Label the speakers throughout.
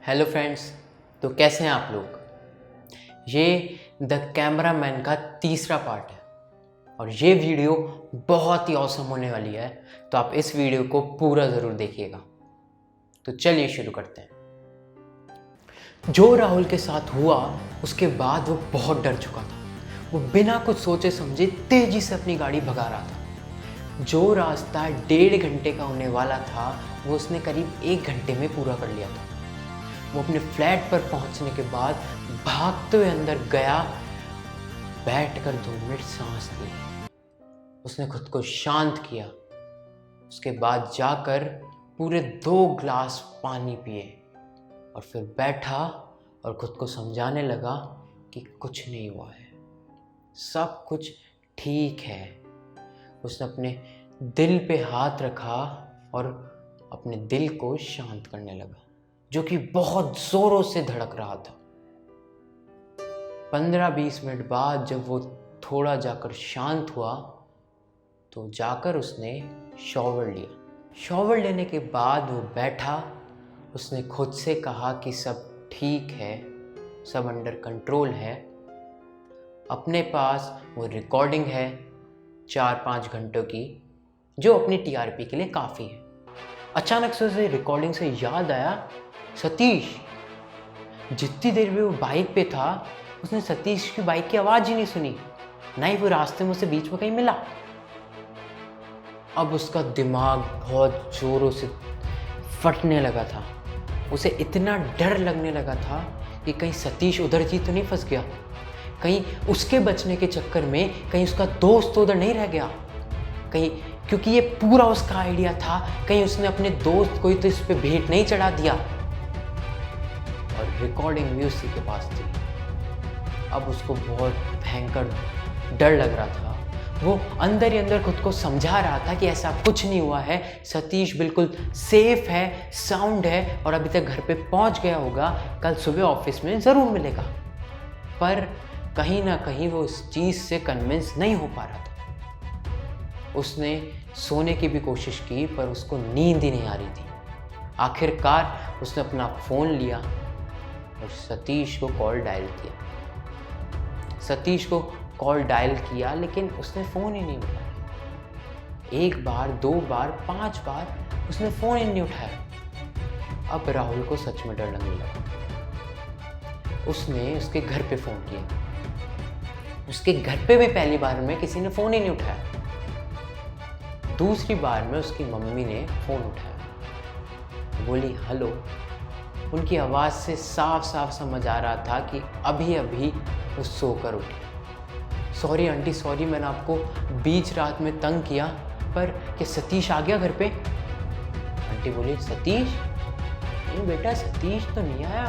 Speaker 1: Hello friends. तो कैसे हैं आप लोग। ये द कैमरामैन का तीसरा पार्ट है और ये वीडियो बहुत ही औसम होने वाली है, तो आप इस वीडियो को पूरा ज़रूर देखिएगा। तो चलिए शुरू करते हैं। जो राहुल के साथ हुआ उसके बाद वो बहुत डर चुका था। वो बिना कुछ सोचे समझे तेज़ी से अपनी गाड़ी भगा रहा था। जो रास्ता 1.5 घंटे का होने वाला था वो उसने करीब 1 घंटे में पूरा कर लिया था। वो अपने फ्लैट पर पहुंचने के बाद भागते हुए अंदर गया, बैठकर 2 मिनट सांस ली। उसने खुद को शांत किया। उसके बाद जाकर पूरे 2 ग्लास पानी पिए और फिर बैठा और खुद को समझाने लगा कि कुछ नहीं हुआ है, सब कुछ ठीक है। उसने अपने दिल पे हाथ रखा और अपने दिल को शांत करने लगा, जो कि बहुत जोरों से धड़क रहा था। 15-20 मिनट बाद जब वो थोड़ा जाकर शांत हुआ तो जाकर उसने शॉवर लिया। शॉवर लेने के बाद वो बैठा। उसने खुद से कहा कि सब ठीक है, सब अंडर कंट्रोल है। अपने पास वो रिकॉर्डिंग है 4-5 घंटों की, जो अपनी टीआरपी के लिए काफ़ी है। अचानक से उसे रिकॉर्डिंग से याद आया, सतीश। जितनी देर में वो बाइक पे था उसने सतीश की बाइक की आवाज़ ही नहीं सुनी, ना ही वो रास्ते में उसे बीच में कहीं मिला। अब उसका दिमाग बहुत ज़ोरों से फटने लगा था। उसे इतना डर लगने लगा था कि कहीं सतीश उधर जी तो नहीं फंस गया, कहीं उसके बचने के चक्कर में कहीं उसका दोस्त तो उधर नहीं रह गया, कहीं, क्योंकि ये पूरा उसका आइडिया था, कहीं उसने अपने दोस्त को ही तो इस पे भेंट नहीं चढ़ा दिया। और रिकॉर्डिंग भी उसी के पास थी। अब उसको बहुत भयंकर डर लग रहा था। वो अंदर ही अंदर खुद को समझा रहा था कि ऐसा कुछ नहीं हुआ है, सतीश बिल्कुल सेफ है, साउंड है और अभी तक घर पे पहुंच गया होगा, कल सुबह ऑफिस में ज़रूर मिलेगा। पर कहीं ना कहीं वो इस चीज़ से कन्विंस नहीं हो पा रहा था। उसने सोने की भी कोशिश की पर उसको नींद ही नहीं आ रही थी। आखिरकार उसने अपना फ़ोन लिया और सतीश को कॉल डायल किया। सतीश को कॉल डायल किया लेकिन उसने फ़ोन ही नहीं उठाया। 1 बार, 2 बार, 5 बार उसने फ़ोन ही नहीं उठाया। अब राहुल को सच में डर लगने लगा। उसने उसके घर पे फ़ोन किया। उसके घर पे भी पहली बार में किसी ने फ़ोन ही नहीं उठाया। दूसरी बार में उसकी मम्मी ने फ़ोन उठाया, बोली हेलो। उनकी आवाज़ से साफ साफ समझ आ रहा था कि अभी अभी वो सोकर उठी। सॉरी आंटी, सॉरी मैंने आपको बीच रात में तंग किया, पर क्या सतीश आ गया घर पे? आंटी बोली सतीश? नहीं बेटा, सतीश तो नहीं आया।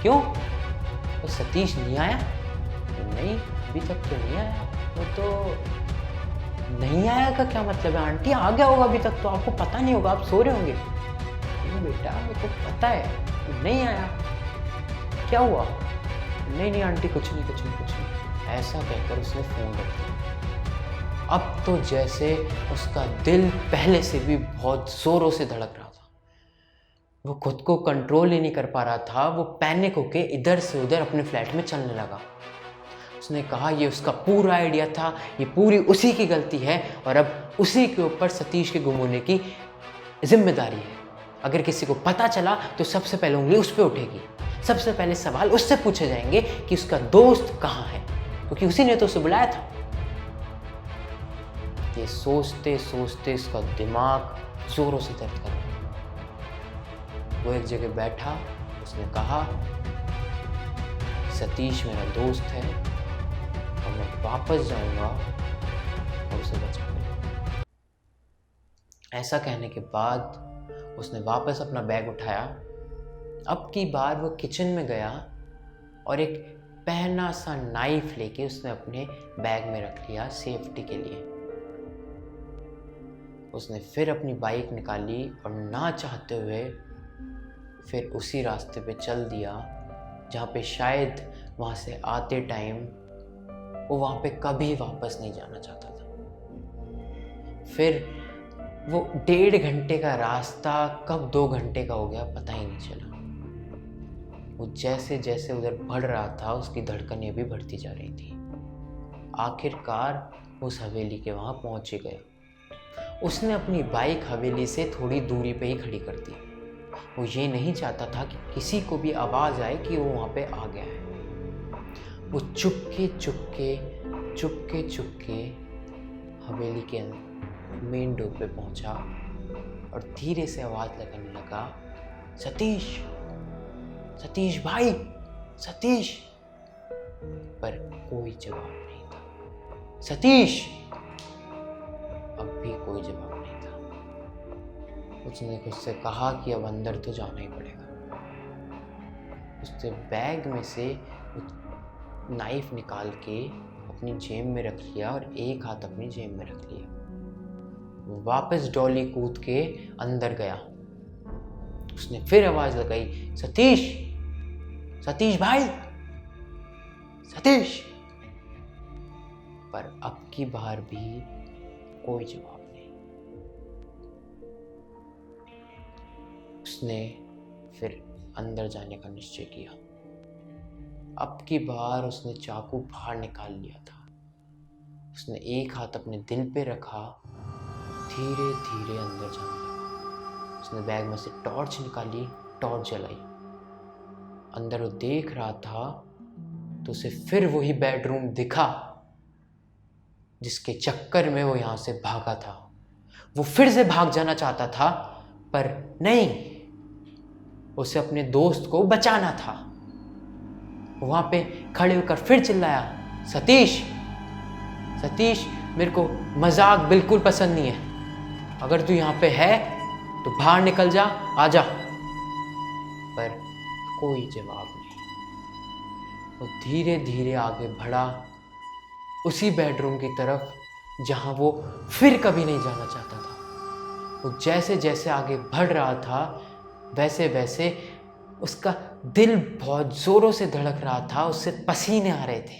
Speaker 1: क्यों? तो सतीश नहीं आया? नहीं, अभी तक तो नहीं आया। वो तो नहीं आया का क्या मतलब है आंटी? आ गया होगा अभी तक तो, आपको पता नहीं होगा, आप सो रहे होंगे। नहीं बेटा, मेरे को पता है नहीं आया। क्या हुआ? नहीं नहीं आंटी, कुछ नहीं कुछ नहीं कुछ नहीं। ऐसा कहकर उसने फ़ोन रख दिया। अब तो जैसे उसका दिल पहले से भी बहुत ज़ोरों से धड़क रहा था। वो खुद को कंट्रोल ही नहीं कर पा रहा था। वो पैनिक होके इधर से उधर अपने फ्लैट में चलने लगा। उसने कहा ये उसका पूरा आइडिया था, ये पूरी उसी की गलती है और अब उसी के ऊपर सतीश के गुम होने की जिम्मेदारी है। अगर किसी को पता चला तो सबसे पहले उंगली उस पर उठेगी, सबसे पहले सवाल उससे पूछे जाएंगे कि उसका दोस्त कहाँ है, क्योंकि उसी ने तो उसे बुलाया था। ये सोचते सोचते उसका दिमाग जोरों से दर्द कर रहा था। वो एक जगह बैठा। उसने कहा सतीश मेरा दोस्त है और मैं वापस जाऊंगा और उसे बचाऊंगा। ऐसा कहने के बाद उसने वापस अपना बैग उठाया। अब की बार वो किचन में गया और एक पहना सा नाइफ लेके उसने अपने बैग में रख लिया सेफ्टी के लिए। उसने फिर अपनी बाइक निकाली और ना चाहते हुए फिर उसी रास्ते पे चल दिया जहाँ पे शायद वहाँ से आते टाइम वो वहाँ पे कभी वापस नहीं जाना चाहता था। फिर वो 1.5 घंटे का रास्ता कब 2 घंटे का हो गया पता ही नहीं चला। वो जैसे जैसे उधर बढ़ रहा था उसकी धड़कनें भी बढ़ती जा रही थी। आखिरकार उस हवेली के वहाँ पहुँच ही गया। उसने अपनी बाइक हवेली से थोड़ी दूरी पे ही खड़ी कर दी। वो ये नहीं चाहता था कि किसी को भी आवाज़ आए कि वो वहाँ पे आ गया है। वो चुपके चुपके चुपके चुपके हवेली के मेन डोर पे पहुँचा और धीरे से आवाज़ लगाने लगा, सतीश, सतीश भाई, सतीश। पर कोई जवाब नहीं था। सतीश, अब भी कोई जवाब नहीं था। उसने खुद से कहा कि अब अंदर तो जाना ही पड़ेगा। उसने बैग में से नाइफ निकाल के अपनी जेब में रख लिया और एक हाथ अपनी जेब में रख लिया। वो वापस डॉली कूद के अंदर गया। उसने फिर आवाज लगाई, सतीश, सतीश भाई, सतीश। पर अब की बार भी कोई जवाब नहीं। उसने फिर अंदर जाने का निश्चय किया। अब की बार उसने चाकू बाहर निकाल लिया था। उसने एक हाथ अपने दिल पे रखा, धीरे धीरे अंदर जाने लगा। उसने बैग में से टॉर्च निकाली, टॉर्च जलाई। अंदर वो देख रहा था तो उसे फिर वही बेडरूम दिखा जिसके चक्कर में वो यहाँ से भागा था। वो फिर से भाग जाना चाहता था पर नहीं, उसे अपने दोस्त को बचाना था। वहाँ पे खड़े होकर फिर चिल्लाया, सतीश, सतीश, मेरे को मजाक बिल्कुल पसंद नहीं है। अगर तू यहाँ पे है तो बाहर निकल जा, आजा। पर कोई जवाब नहीं। वो धीरे धीरे आगे बढ़ा उसी बेडरूम की तरफ जहाँ वो फिर कभी नहीं जाना चाहता था। वो जैसे जैसे आगे बढ़ रहा था वैसे वैसे उसका दिल बहुत जोरों से धड़क रहा था, उससे पसीने आ रहे थे।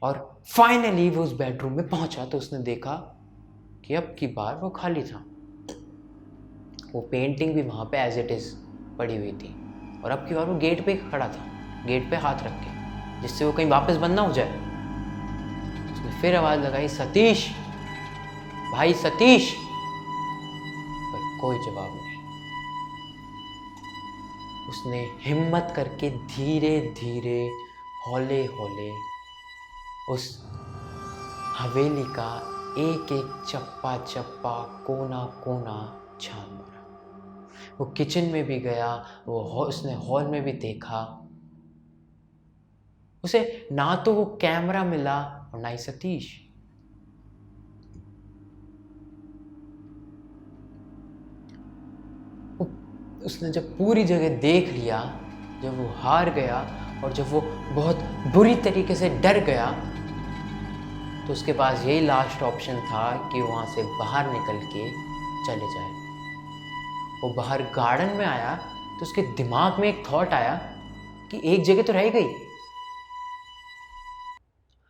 Speaker 1: और फाइनली वो उस बेडरूम में पहुंचा तो उसने देखा कि अब की बार वो खाली था। वो पेंटिंग भी वहाँ पे एज इट इज़ पड़ी हुई थी और अब की बार वो गेट पे खड़ा था, गेट पे हाथ रख के, जिससे वो कहीं वापस बंद ना हो जाए। उसने फिर आवाज़ लगाई, सतीश भाई, सतीश। पर कोई जवाब नहीं। उसने हिम्मत करके धीरे धीरे हौले हौले उस हवेली का एक एक चप्पा चप्पा कोना कोना छान मारा। वो किचन में भी गया, उसने हॉल में भी देखा। उसे ना तो वो कैमरा मिला और ना ही सतीश। उसने जब पूरी जगह देख लिया, जब वो हार गया और जब वो बहुत बुरी तरीके से डर गया, तो उसके पास यही लास्ट ऑप्शन था कि वो वहाँ से बाहर निकल के चले जाए। वो बाहर गार्डन में आया तो उसके दिमाग में एक थॉट आया कि एक जगह तो रह गई,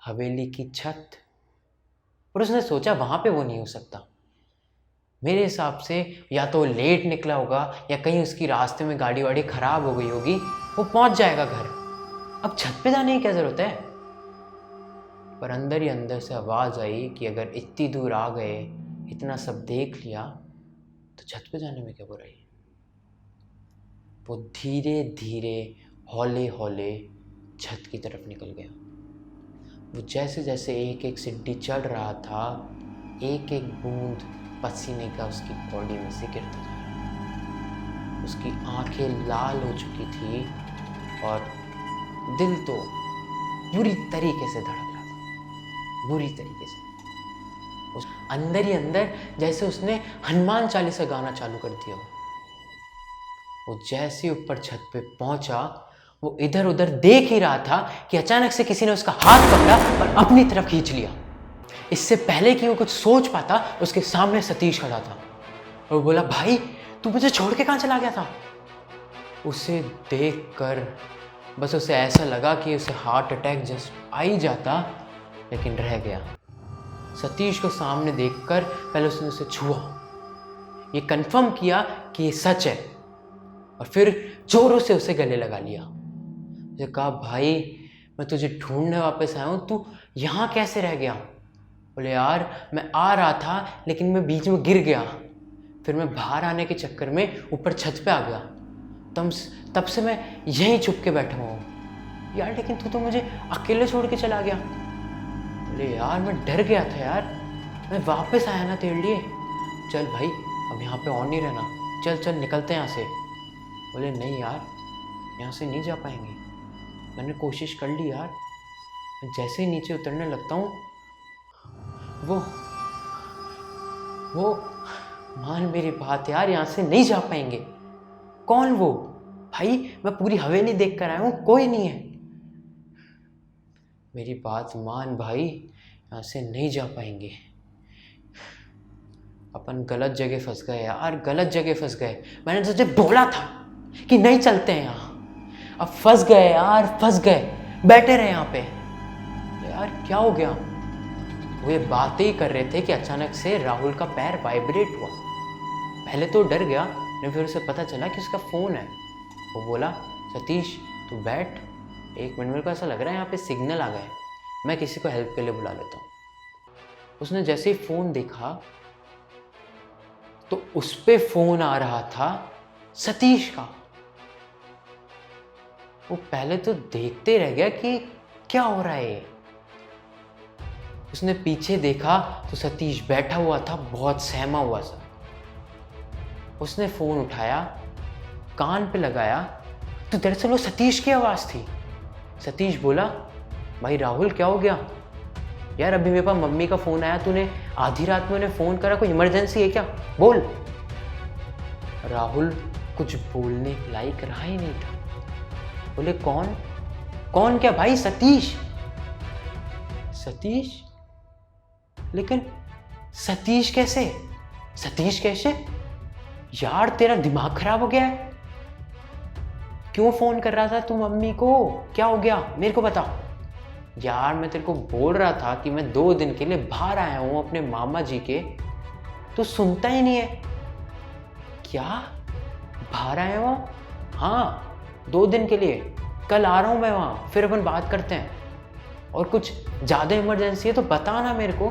Speaker 1: हवेली की छत। और उसने सोचा वहाँ पे वो नहीं हो सकता। मेरे हिसाब से या तो लेट निकला होगा या कहीं उसकी रास्ते में गाड़ी वाड़ी खराब हो गई होगी, वो पहुंच जाएगा घर। अब छत पे जाने की क्या जरूरत है। पर अंदर ही अंदर से आवाज़ आई कि अगर इतनी दूर आ गए, इतना सब देख लिया, तो छत पे जाने में क्या बुराई है। वो धीरे धीरे हौले हौले छत की तरफ निकल गया। वो जैसे जैसे एक एक सीढ़ी चढ़ रहा था, एक एक बूंद पसीने का उसकी बॉडी में से गिरता जा रहा। उसकी आंखें लाल हो चुकी थी और दिल तो बुरी तरीके से धड़क रहा था, बुरी तरीके से। उस अंदर ही अंदर जैसे उसने हनुमान चालीसा गाना चालू कर दिया। वो जैसे ऊपर छत पे पहुंचा, वो इधर उधर देख ही रहा था कि अचानक से किसी ने उसका हाथ पकड़ा और अपनी तरफ खींच लिया। इससे पहले कि वो कुछ सोच पाता, उसके सामने सतीश खड़ा था और वो बोला, भाई तू मुझे छोड़ के कहाँ चला गया था। उसे देखकर बस उसे ऐसा लगा कि उसे हार्ट अटैक जस्ट आ ही जाता, लेकिन रह गया। सतीश को सामने देखकर पहले उसने उसे छुआ, ये कंफर्म किया कि ये सच है। और फिर जोरों से उसे गले लगा लिया। मुझे कहा, भाई मैं तुझे ढूंढने वापस आया हूँ, तू यहाँ कैसे रह गया? बोले, यार मैं आ रहा था लेकिन मैं बीच में गिर गया, फिर मैं बाहर आने के चक्कर में ऊपर छत पे आ गया, तब से मैं यहीं छुप के बैठा हुआ हूँ। यार लेकिन तू तो मुझे अकेले छोड़ के चला गया। बोले, यार मैं डर गया था यार, मैं वापस आया ना तेरे लिए। चल भाई अब यहाँ पे और नहीं रहना, चल चल निकलते हैं यहाँ से। बोले, नहीं यार यहाँ से नहीं जा पाएंगे, मैंने कोशिश कर ली यार। मैं जैसे ही नीचे उतरने लगता हूँ वो मान मेरी बात यार, यहाँ से नहीं जा पाएंगे। कौन वो? भाई मैं पूरी हवेली देख कर आया हूँ, कोई नहीं है। मेरी बात मान भाई, यहाँ से नहीं जा पाएंगे। अपन गलत जगह फंस गए यार, गलत जगह फंस गए। मैंने तुझे बोला था कि नहीं चलते हैं यहाँ, अब फंस गए यार, फंस गए, बैठे रहे यहाँ पे। यार क्या हो गया? वो ये बातें ही कर रहे थे कि अचानक से राहुल का पैर वाइब्रेट हुआ। पहले तो डर गया, लेकिन फिर उसे पता चला कि उसका फ़ोन है। वो बोला, सतीश तू बैठ, 1 मिनट, मेरे को ऐसा लग रहा है यहाँ पे सिग्नल आ गए, मैं किसी को हेल्प के लिए बुला लेता हूँ। उसने जैसे ही फ़ोन देखा तो उस पे फ़ोन आ रहा था सतीश का। वो पहले तो देखते रह गया कि क्या हो रहा है। उसने पीछे देखा तो सतीश बैठा हुआ था, बहुत सहमा हुआ सा। उसने फ़ोन उठाया, कान पे लगाया तो दरअसल वो सतीश की आवाज़ थी। सतीश बोला, भाई राहुल क्या हो गया? यार अभी मेरे पास मम्मी का फ़ोन आया, तूने आधी रात में उन्हें फ़ोन करा, कोई इमरजेंसी है क्या? बोल। राहुल कुछ बोलने लायक रहा ही नहीं था। बोले, कौन? कौन क्या भाई? सतीश। सतीश? लेकिन सतीश कैसे? सतीश कैसे? यार तेरा दिमाग खराब हो गया है? क्यों फ़ोन कर रहा था तू मम्मी को? क्या हो गया मेरे को बता। यार मैं तेरे को बोल रहा था कि मैं 2 दिन के लिए बाहर आया हूँ अपने मामा जी के, तो सुनता ही नहीं है। क्या बाहर आया हो? हाँ 2 दिन के लिए, कल आ रहा हूँ मैं वहाँ, फिर अपन बात करते हैं। और कुछ ज़्यादा इमरजेंसी है तो बता ना मेरे को।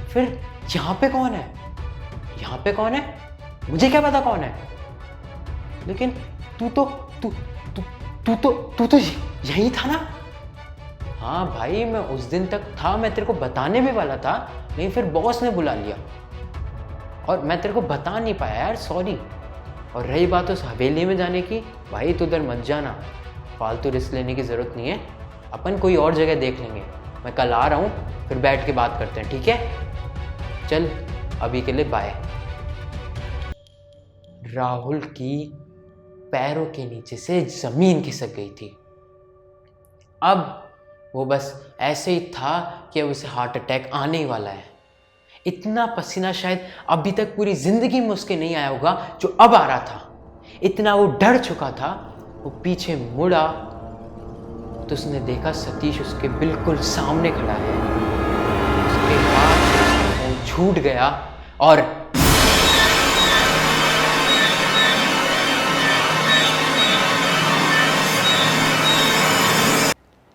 Speaker 1: फिर यहाँ पे कौन है? यहाँ पे कौन है? मुझे क्या पता कौन है। लेकिन तू तो यही था ना? हाँ भाई मैं उस दिन तक था, मैं तेरे को बताने भी वाला था, लेकिन फिर बॉस ने बुला लिया और मैं तेरे को बता नहीं पाया यार, सॉरी। और रही बात उस हवेली में जाने की, भाई तू उधर मत जाना, फालतू रिस्क लेने की ज़रूरत नहीं है, अपन कोई और जगह देख लेंगे। मैं कल आ रहा हूँ, फिर बैठ के बात करते हैं, ठीक है? चल अभी के लिए बाय। राहुल की पैरों के नीचे से ज़मीन खिसक गई थी। अब वो बस ऐसे ही था कि अब उसे हार्ट अटैक आने ही वाला है। इतना पसीना शायद अभी तक पूरी ज़िंदगी में उसके नहीं आया होगा जो अब आ रहा था। इतना वो डर चुका था। वो पीछे मुड़ा तो उसने देखा सतीश उसके बिल्कुल सामने खड़ा है। उसके हाथ से वो छूट गया और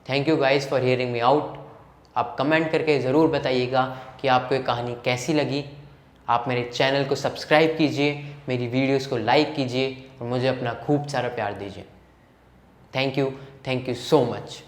Speaker 1: thank you guys for hearing me out. आप कमेंट करके ज़रूर बताइएगा कि आपको ये कहानी कैसी लगी। आप मेरे चैनल को सब्सक्राइब कीजिए, मेरी वीडियोस को लाइक कीजिए और मुझे अपना खूब सारा प्यार दीजिए। Thank you so much.